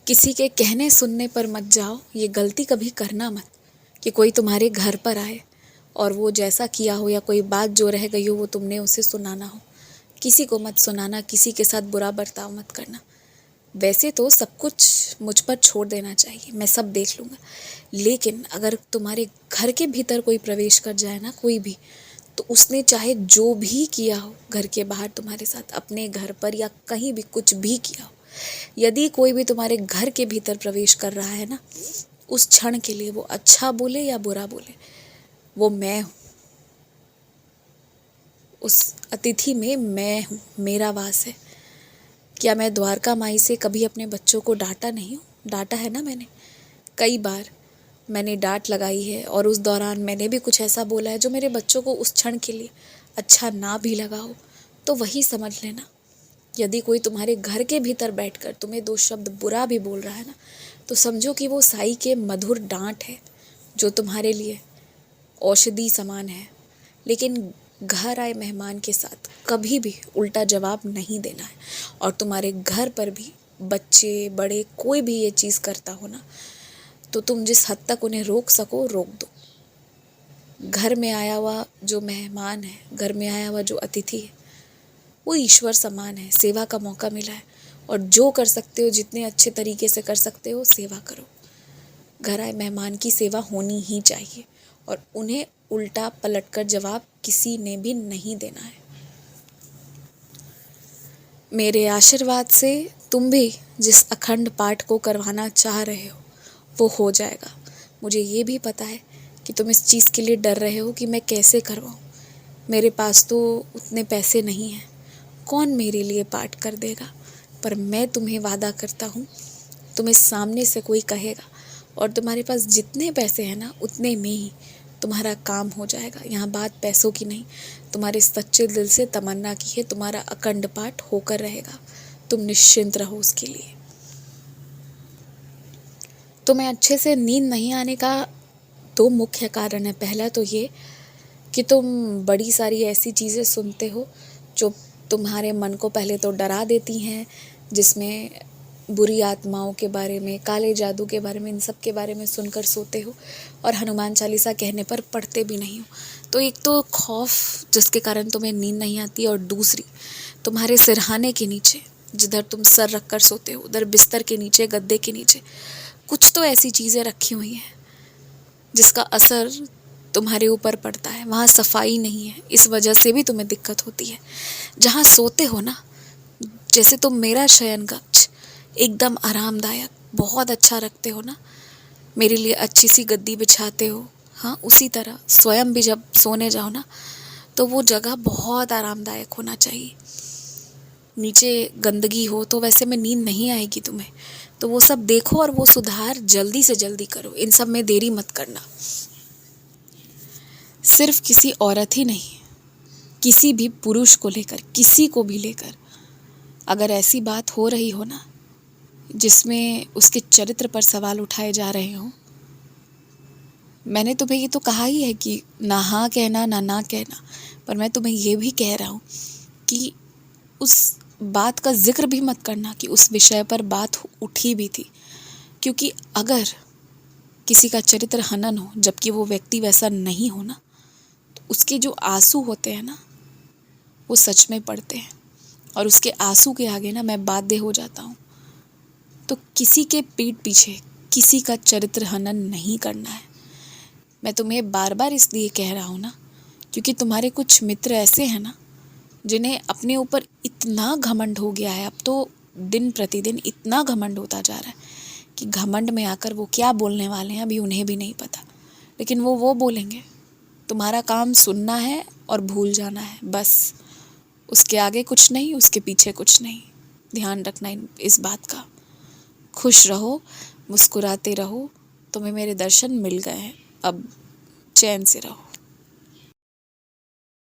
किसी के कहने सुनने पर मत जाओ, ये गलती कभी करना मत कि कोई तुम्हारे घर पर आए और वो जैसा किया हो या कोई बात जो रह गई हो वो तुमने उसे सुनाना हो। किसी को मत सुनाना, किसी के साथ बुरा बर्ताव मत करना। वैसे तो सब कुछ मुझ पर छोड़ देना चाहिए, मैं सब देख लूँगा, लेकिन अगर तुम्हारे घर के भीतर कोई प्रवेश कर जाए ना, कोई भी, तो उसने चाहे जो भी किया हो घर के बाहर तुम्हारे साथ, अपने घर पर या कहीं भी कुछ भी किया हो, यदि कोई भी तुम्हारे घर के भीतर प्रवेश कर रहा है ना, उस क्षण के लिए वो अच्छा बोले या बुरा बोले, वो मैं हूँ। उस अतिथि में मैं हूँ, मेरा वास है। क्या मैं द्वारका माई से कभी अपने बच्चों को डांटा नहीं हूँ? डांटा है ना मैंने, कई बार मैंने डांट लगाई है और उस दौरान मैंने भी कुछ ऐसा बोला है जो मेरे बच्चों को उस क्षण के लिए अच्छा ना भी लगा हो, तो वही समझ लेना। यदि कोई तुम्हारे घर के भीतर बैठकर तुम्हें दो शब्द बुरा भी बोल रहा है ना, तो समझो कि वो साई के मधुर डांट है जो तुम्हारे लिए औषधि समान है। लेकिन घर आए मेहमान के साथ कभी भी उल्टा जवाब नहीं देना है। और तुम्हारे घर पर भी बच्चे बड़े कोई भी ये चीज़ करता हो ना, तो तुम जिस हद तक उन्हें रोक सको रोक दो। घर में आया हुआ जो मेहमान है, घर में आया हुआ जो अतिथि है, वो ईश्वर समान है, सेवा का मौका मिला है और जो कर सकते हो, जितने अच्छे तरीके से कर सकते हो सेवा करो। घर आए मेहमान की सेवा होनी ही चाहिए और उन्हें उल्टा पलटकर जवाब किसी ने भी नहीं देना है। मेरे आशीर्वाद से तुम भी जिस अखंड पाठ को करवाना चाह रहे हो वो हो जाएगा। मुझे ये भी पता है कि तुम इस चीज़ के लिए डर रहे हो कि मैं कैसे करवाऊँ। मेरे पास तो उतने पैसे नहीं हैं, कौन मेरे लिए पाठ कर देगा। पर मैं तुम्हें वादा करता हूँ, तुम्हें सामने से कोई कहेगा और तुम्हारे पास जितने पैसे हैं ना, उतने में ही तुम्हारा काम हो जाएगा। यहाँ बात पैसों की नहीं, तुम्हारे सच्चे दिल से तमन्ना की है, तुम्हारा अखंड पाठ होकर रहेगा। तुम निश्चिंत रहो उसके लिए। तुम्हें अच्छे से नींद नहीं आने का दो मुख्य कारण है। पहला तो ये कि तुम बड़ी सारी ऐसी चीज़ें सुनते हो जो तुम्हारे मन को पहले तो डरा देती हैं, जिसमें बुरी आत्माओं के बारे में, काले जादू के बारे में, इन सब के बारे में सुनकर सोते हो और हनुमान चालीसा कहने पर पढ़ते भी नहीं हो। तो एक तो खौफ जिसके कारण तुम्हें नींद नहीं आती, और दूसरी तुम्हारे सिरहाने के नीचे जिधर तुम सर रख कर सोते हो, उधर बिस्तर के नीचे, गद्दे के नीचे कुछ तो ऐसी चीज़ें रखी हुई हैं जिसका असर तुम्हारे ऊपर पड़ता है। वहाँ सफाई नहीं है, इस वजह से भी तुम्हें दिक्कत होती है। जहाँ सोते हो ना, जैसे तुम मेरा शयन कक्ष एकदम आरामदायक बहुत अच्छा रखते हो ना, मेरे लिए अच्छी सी गद्दी बिछाते हो, हाँ उसी तरह स्वयं भी जब सोने जाओ ना, तो वो जगह बहुत आरामदायक होना चाहिए। नीचे गंदगी हो तो वैसे में नींद नहीं आएगी तुम्हें। तो वो सब देखो और वो सुधार जल्दी से जल्दी करो, इन सब में देरी मत करना। सिर्फ किसी औरत ही नहीं, किसी भी पुरुष को लेकर, किसी को भी लेकर अगर ऐसी बात हो रही हो ना जिसमें उसके चरित्र पर सवाल उठाए जा रहे हों, मैंने तुम्हें ये तो कहा ही है कि ना हाँ कहना ना ना कहना, पर मैं तुम्हें ये भी कह रहा हूँ कि उस बात का जिक्र भी मत करना कि उस विषय पर बात उठी भी थी। क्योंकि अगर किसी का चरित्र हनन हो जबकि वो व्यक्ति वैसा नहीं हो ना, तो उसके जो आंसू होते हैं ना वो सच में पड़ते हैं, और उसके आंसू के आगे ना मैं बाध्य हो जाता हूँ। तो किसी के पीठ पीछे किसी का चरित्र हनन नहीं करना है। मैं तुम्हें बार बार इसलिए कह रहा हूँ ना क्योंकि तुम्हारे कुछ मित्र ऐसे हैं ना जिन्हें अपने ऊपर इतना घमंड हो गया है, अब तो दिन प्रतिदिन इतना घमंड होता जा रहा है कि घमंड में आकर वो क्या बोलने वाले हैं अभी उन्हें भी नहीं पता, लेकिन वो बोलेंगे। तुम्हारा काम सुनना है और भूल जाना है, बस। उसके आगे कुछ नहीं, उसके पीछे कुछ नहीं। ध्यान रखना इस बात का। खुश रहो, मुस्कुराते रहो। तुम्हें मेरे दर्शन मिल गए हैं, अब चैन से रहो।